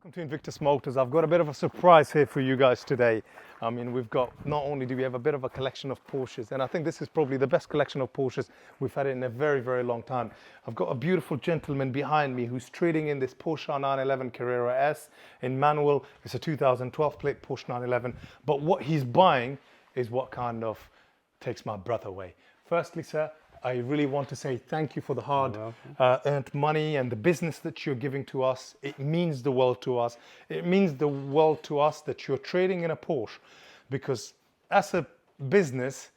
Welcome to Invictus Motors. I've got a bit of a surprise here for you guys today. I mean, we've got, not only do we have a bit of a collection of Porsches, and I think this is probably the best collection of Porsches we've had in a very, very long time. I've got a beautiful gentleman behind me who's trading in this Porsche 911 Carrera S in manual. It's a 2012 plate Porsche 911, but what he's buying is what kind of takes my breath away. Firstly, sir, I really want to say thank you for the hard earned money and the business that you're giving to us. It means the world to us. It means the world to us that you're trading in a Porsche, because as a business,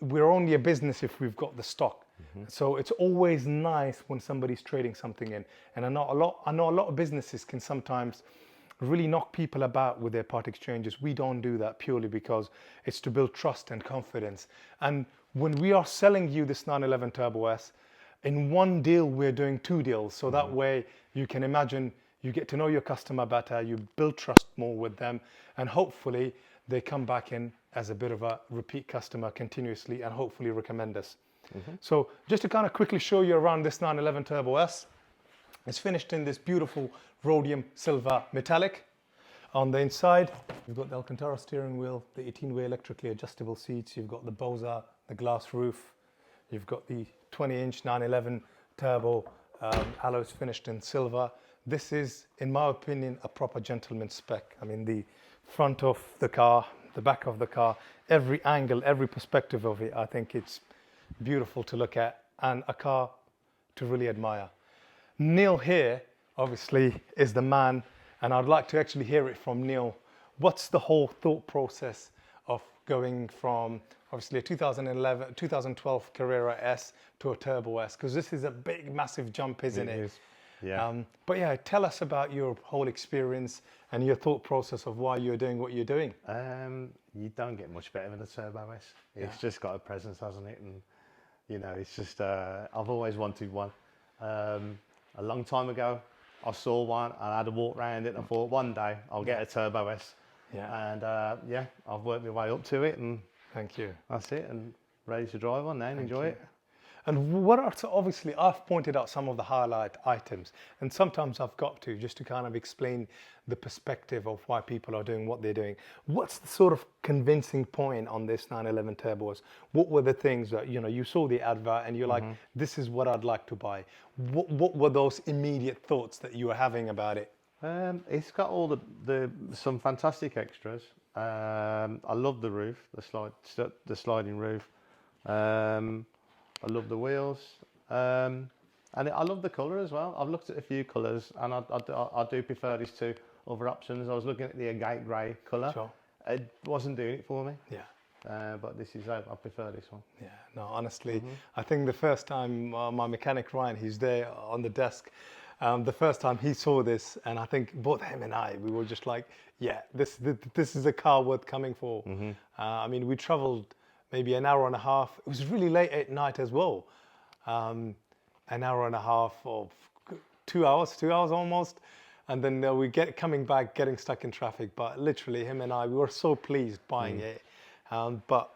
we're only a business if we've got the stock. So it's always nice when somebody's trading something in. And I know a lot of businesses can sometimes really knock people about with their part exchanges. We don't do that purely because it's to build trust and confidence. And when we are selling you this 911 Turbo S, in one deal, we're doing two deals. So that way you can imagine you get to know your customer better, you build trust more with them, and hopefully they come back in as a bit of a repeat customer continuously and hopefully recommend us. So just to kind of quickly show you around this 911 Turbo S, it's finished in this beautiful rhodium silver metallic. On the inside, you've got the Alcantara steering wheel, the 18-way electrically adjustable seats, you've got the Bose, the glass roof, you've got the 20-inch 911 turbo alloys finished in silver. This is, in my opinion, a proper gentleman's spec. I mean, the front of the car, the back of the car, every angle, every perspective of it, I think it's beautiful to look at and a car to really admire. Neil here, obviously, is the man, and I'd like to actually hear it from Neil. What's the whole thought process of going from, obviously, a 2012 Carrera S to a Turbo S? Because this is a big, massive jump, isn't it? It is, yeah. But yeah, tell us about your whole experience and your thought process of why you're doing what you're doing. You don't get much better than a Turbo S. It's just got a presence, hasn't it? And, you know, it's just, I've always wanted one. A long time ago, I saw one and I had to walk around it and I thought one day I'll get a Turbo S. Yeah. And yeah, I've worked my way up to it and thank you. That's it, and ready to drive on now and enjoy it. And what are, so obviously I've pointed out some of the highlight items, and sometimes I've got to just to kind of explain the perspective of why people are doing what they're doing. What's the sort of convincing point on this 911 Turbos? What were the things that, you know, you saw the advert and you're like, this is what I'd like to buy. What were those immediate thoughts that you were having about it? It's got all some fantastic extras. I love the roof, the sliding roof. I love the wheels, and I love the colour as well. I've looked at a few colours, and I do prefer these to other options. I was looking at the agate grey colour. Sure. It wasn't doing it for me. Yeah. But this is, I prefer this one. Yeah, no, honestly, I think the first time my mechanic Ryan, he's there on the desk, the first time he saw this, and I think both him and I, we were just like, yeah, this is a car worth coming for. I mean, we travelled maybe an hour and a half. It was really late at night as well. An hour and a half of 2 hours almost. And then we coming back, getting stuck in traffic. But literally him and I, we were so pleased buying it. But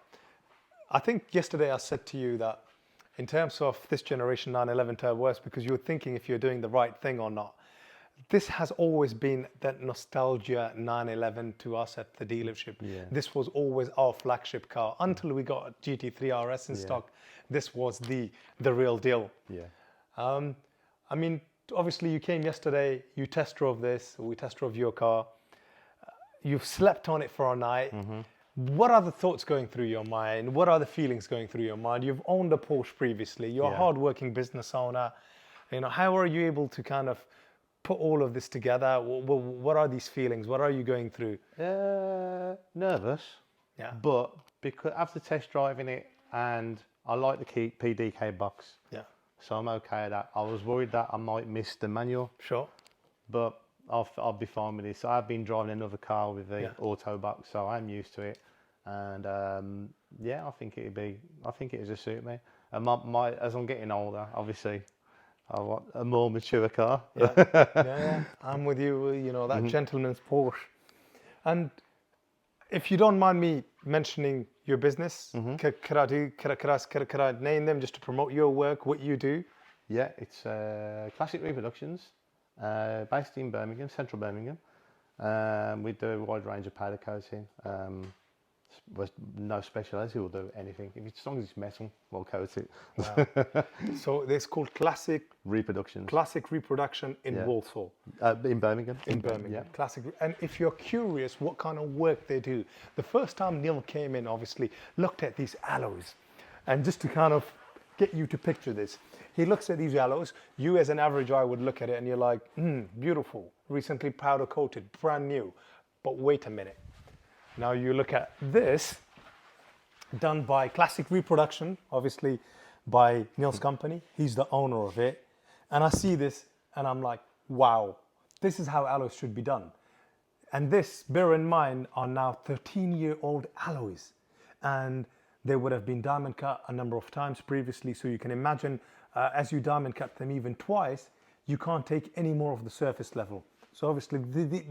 I think yesterday I said to you that in terms of this generation 911 Turbo S, because you were thinking if you're doing the right thing or not, this has always been that nostalgia 911 to us at the dealership. Yeah. This was always our flagship car until we got a GT3 RS in stock. This was the real deal. Yeah. I mean, obviously you came yesterday, you test drove this, we test drove your car. You've slept on it for a night. What are the thoughts going through your mind? What are the feelings going through your mind? You've owned a Porsche previously. You're a hard-working business owner. You know, how are you able to kind of put all of this together? What are these feelings? What are you going through? Nervous. Yeah. But because after test driving it, and I like the PDK box. Yeah. So I'm okay with that. I was worried that I might miss the manual. Sure. But I'll be fine with this. I've been driving another car with the auto box, so I'm used to it. And yeah, I think it would suit me. And as I'm getting older, obviously, I want a more mature car. Yeah, I'm with you. You know, that gentleman's Porsche. And if you don't mind me mentioning your business, could I name them just to promote your work, what you do? Yeah, it's Classic Reproductions. based in Birmingham, central Birmingham. We do a wide range of powder coating. With no speciality, we'll do anything. As long as it's metal, we'll coat it. Wow. So it's called Classic Reproductions. Classic Reproduction in Walsall. In Birmingham. In Birmingham. Yeah. Classic. And if you're curious what kind of work they do, the first time Neil came in, obviously, looked at these alloys. And just to kind of get you to picture this, he looks at these alloys. You as an average eye would look at it and you're like, beautiful, recently powder coated, brand new. But wait a minute. Now you look at this, done by Classic Reproduction, obviously by Neil's company. He's the owner of it. And I see this and I'm like, wow, this is how alloys should be done. And this, bear in mind, are now 13-year-old alloys. And they would have been diamond cut a number of times previously. So you can imagine, as you diamond cut them even twice, you can't take any more of the surface level. So obviously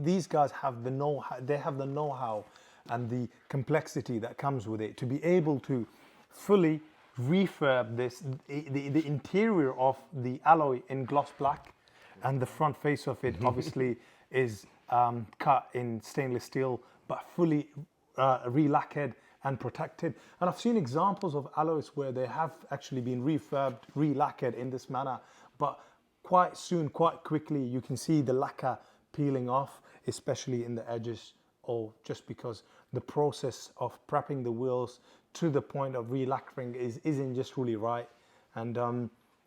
these guys have the know-how, they have the know-how and the complexity that comes with it to be able to fully refurb this, the interior of the alloy in gloss black, and the front face of it obviously is cut in stainless steel, but fully re-lacquered and protected. And I've seen examples of alloys where they have actually been refurbed, re-lacquered in this manner, but quite soon, quite quickly, you can see the lacquer peeling off, especially in the edges, or just because the process of prepping the wheels to the point of re-lacquering isn't just really right. And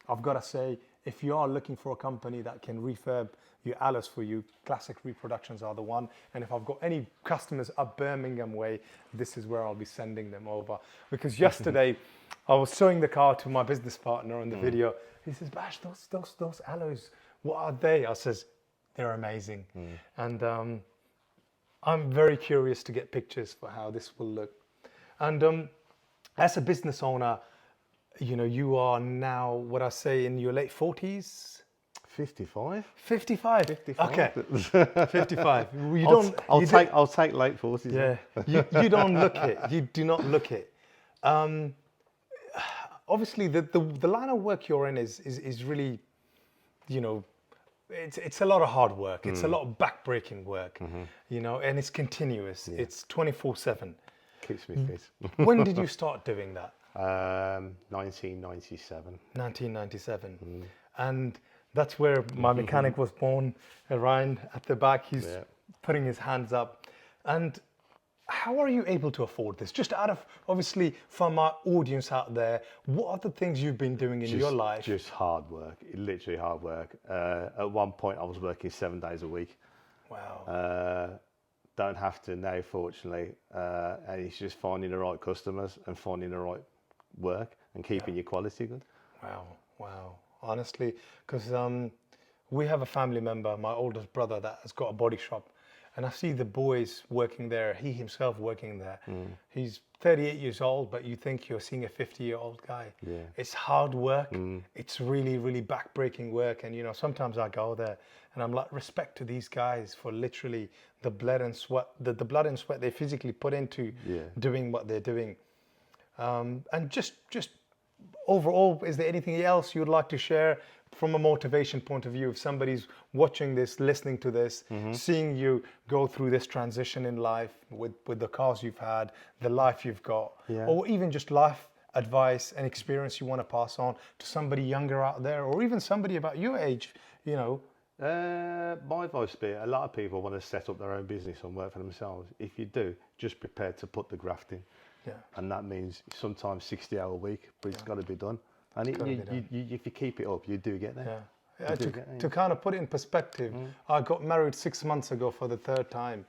I've got to say, if you are looking for a company that can refurb your alloys for you, Classic Reproductions are the one. And if I've got any customers up Birmingham way, this is where I'll be sending them over. Because yesterday, I was showing the car to my business partner on the video. He says, Bash, those alloys, what are they? I says, they're amazing. And I'm very curious to get pictures for how this will look. And as a business owner, you know, you are now, what I say, in your late 40s? 55. 55? 55. Okay, 55. I'll take late 40s. Yeah, you don't look it. You do not look it. Obviously, the line of work you're in is really, you know, it's a lot of hard work. It's a lot of back-breaking work, you know, and it's continuous. Yeah. It's 24/7. Keeps me fit. When did you start doing that? 1997. 1997. And that's where my mechanic was born, Ryan, at the back. He's putting his hands up. And how are you able to afford this? Just out of, obviously, for my audience out there, what are the things you've been doing in your life? Just hard work, literally hard work. At one point, I was working 7 days a week. Wow. Don't have to now, fortunately. And it's just finding the right customers and finding the right work and keeping your quality good. Wow. Honestly, because we have a family member, my oldest brother, that has got a body shop. And I see the boys working there, he himself working there. He's 38 years old, but you think you're seeing a 50-year-old guy. Yeah. It's hard work. It's really, really back-breaking work. And, you know, sometimes I go there and I'm like, respect to these guys for literally the blood and sweat, the blood and sweat they physically put into doing what they're doing. And just overall, is there anything else you'd like to share from a motivation point of view? If somebody's watching this, listening to this, seeing you go through this transition in life with the cars you've had, the life you've got, or even just life advice and experience you want to pass on to somebody younger out there, or even somebody about your age, you know? My advice would be, a lot of people want to set up their own business and work for themselves. If you do, just prepare to put the graft in. Yeah. And that means sometimes 60-hour week, but it's got to be done. And if you keep it up, you do get there. Yeah. To kind of put it in perspective, I got married 6 months ago for the 3rd time.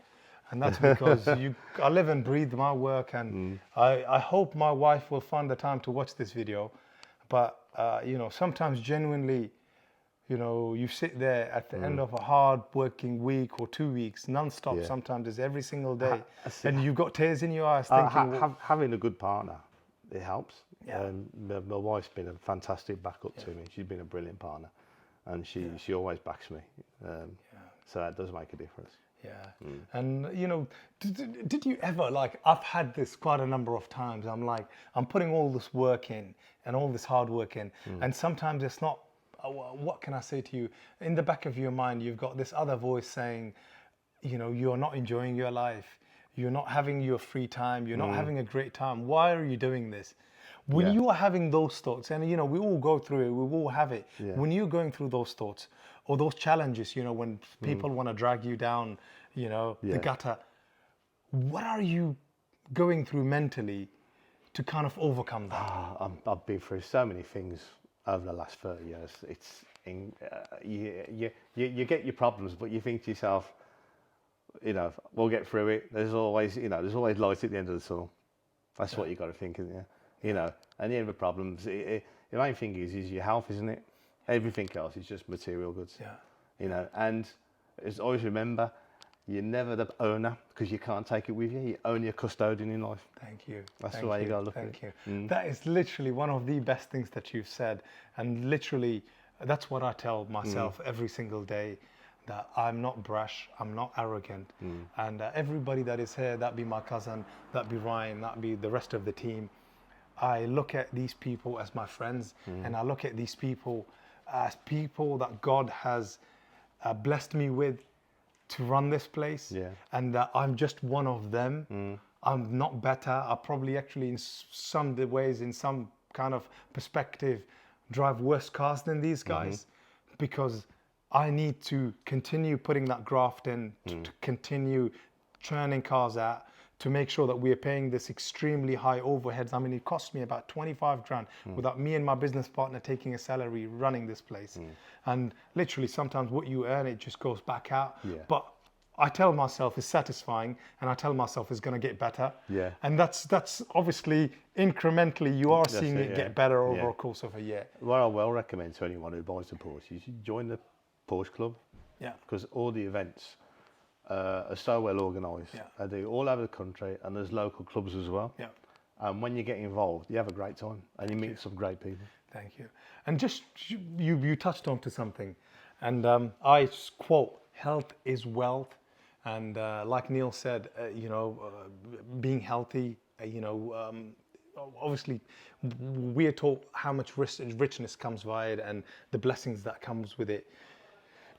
And that's because I live and breathe my work. And I hope my wife will find the time to watch this video. But, you know, sometimes genuinely, you know, you sit there at the end of a hard working week or 2 weeks, non-stop, sometimes it's every single day. And you've got tears in your eyes thinking... having a good partner, it helps. Yeah. My wife's been a fantastic backup to me. She's been a brilliant partner. And she always backs me. So that does make a difference. Yeah. And, you know, did you ever, like, I've had this quite a number of times. I'm like, I'm putting all this work in and all this hard work in. And sometimes it's not what can I say to you? In the back of your mind, you've got this other voice saying, you're not enjoying your life. You're not having your free time. You're not having a great time. Why are you doing this? When Yeah. you are having those thoughts, and we all go through it, we all have it. Yeah. When you're going through those thoughts or those challenges, when people want to drag you down, the Yeah. gutter, what are you going through mentally to kind of overcome that? I've been through so many things over the last 30 years. It's you get your problems, but you think to yourself, we'll get through it. There's always light at the end of the tunnel. That's what you got to think, isn't it? And the end of the problems, the main thing is your health, isn't it? Everything else is just material goods. Yeah. And always remember, you're never the owner because you can't take it with you. You're only a custodian in life. Thank you. That's the way you got to look at it. Thank you. That is literally one of the best things that you've said. And literally, that's what I tell myself every single day, that I'm not brash, I'm not arrogant. And everybody that is here, that be my cousin, that be Ryan, that be the rest of the team, I look at these people as my friends, and I look at these people as people that God has blessed me with to run this place, and that I'm just one of them. I'm not better. I probably actually, in some ways, in some kind of perspective, drive worse cars than these guys, because I need to continue putting that graft in, to continue churning cars out, to make sure that we are paying this extremely high overheads. I mean, it cost me about 25 grand without me and my business partner taking a salary running this place. And literally sometimes what you earn, it just goes back out. But I tell myself it's satisfying, and I tell myself it's going to get better. And that's obviously incrementally you are seeing it get better over a course of a year. What I will recommend to anyone who buys a Porsche is you join the Porsche Club. Because all the events are so well organised. They do all over the country, and there's local clubs as well. And when you get involved, you have a great time, and you meet some great people. Thank you. And just you touched on to something, and I quote, "Health is wealth." And like Neil said, being healthy, obviously we are taught how much richness comes via it and the blessings that comes with it.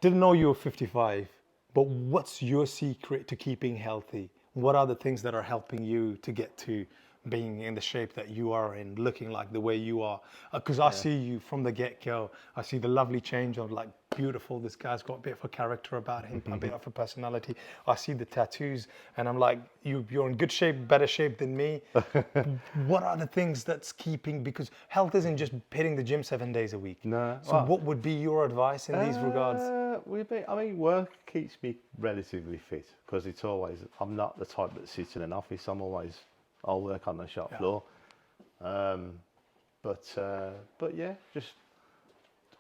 Didn't know you were 55, but what's your secret to keeping healthy? What are the things that are helping you to get to being in the shape that you are in, looking like the way you are? Because I see you from the get-go. I see the lovely change of like, beautiful, this guy's got a bit of a character about him, a bit of a personality. I see the tattoos and I'm like, you're in good shape, better shape than me. What are the things that's keeping, because health isn't just hitting the gym 7 days a week. No. So what would be your advice in these regards? Work keeps me relatively fit, because I'm not the type that sits in an office. I'll work on the shop floor. But yeah, just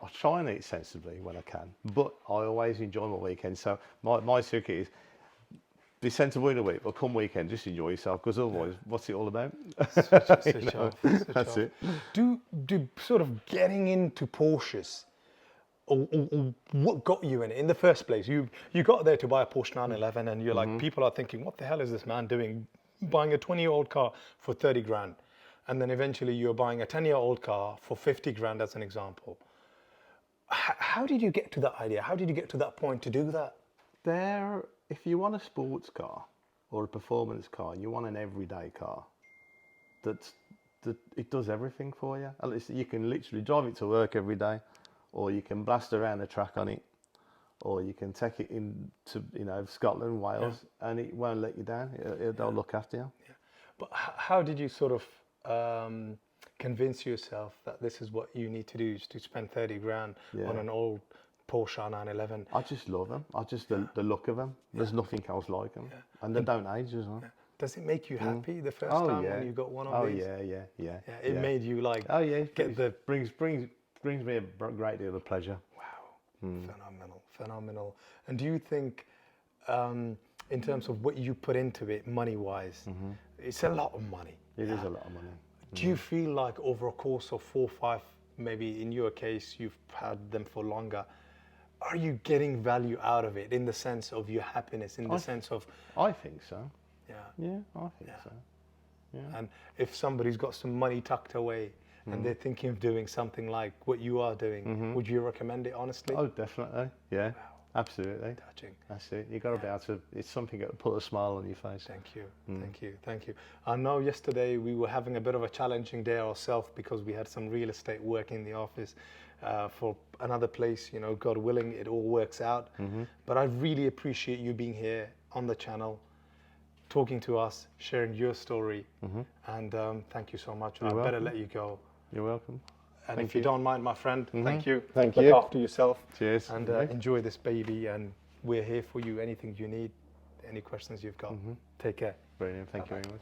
I try and eat sensibly when I can, but I always enjoy my weekend. So my secret is be sensible in the week, but come weekend, just enjoy yourself, because otherwise, what's it all about? Switch off. That's it. Do sort of getting into Porsches, or what got you in it in the first place? You got there to buy a Porsche 911, and you're like, people are thinking, what the hell is this man doing, buying a 20-year-old car for 30 grand? And then eventually you're buying a 10-year-old car for 50 grand as an example. How did you get to that idea? How did you get to that point to do that? If you want a sports car or a performance car, you want an everyday car that it does everything for you. At least you can literally drive it to work every day, or you can blast around the track on it, or you can take it into Scotland, Wales, and it won't let you down. They'll look after you. But how did you sort of convince yourself that this is what you need to do, is to spend 30 grand on an old Porsche 911? I just love them. The look of them. There's nothing else like them, and they don't age as well. Does it make you happy the first time when you got one of these? Yeah. It made you like brings me a great deal of pleasure. Wow, phenomenal. And do you think, in terms of what you put into it, money-wise, it's a lot of money? It is a lot of money. Do you feel like over a course of 4 or 5, maybe in your case, you've had them for longer, are you getting value out of it in the sense of your happiness, in the sense of... I think so. Yeah. Yeah, I think so. Yeah. And if somebody's got some money tucked away, and they're thinking of doing something like what you are doing, would you recommend it honestly? Oh, definitely. Yeah, absolutely. Touching. That's it. You got to be able to. It's something that put a smile on your face. Thank you, thank you, thank you. I know yesterday we were having a bit of a challenging day ourselves because we had some real estate work in the office for another place. You know, God willing, it all works out. But I really appreciate you being here on the channel, talking to us, sharing your story, and thank you so much. I better let you go. You're welcome. And if you don't mind, my friend, thank you. Thank Look you. after yourself. Cheers. And enjoy this baby. And we're here for you. Anything you need, any questions you've got. Take care. Brilliant. Thank you very much.